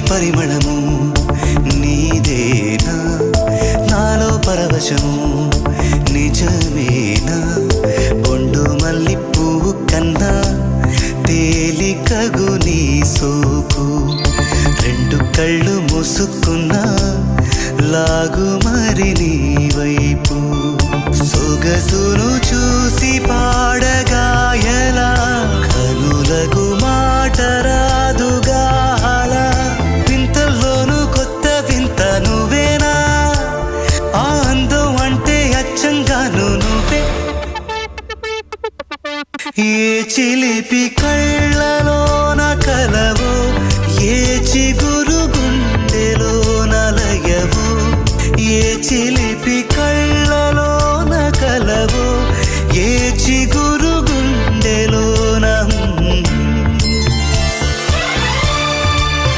పరిమళము నీదేనా నాలో పరవశము నిజమేనా బొండు మల్లి పువ్వు కన్నా తేలికగు నీ సోకు రెండు కళ్ళు మూసుకున్నా లాగు మరి నీ వైపు సొగసును చూసి పాడగాయలా కనులకు మాట రాదుగా వింతల్లోనూ కొత్త వింత నువ్వేనా ఆ అందం అంటే అచ్చంగాను నువ్వే ఏ చిలిపి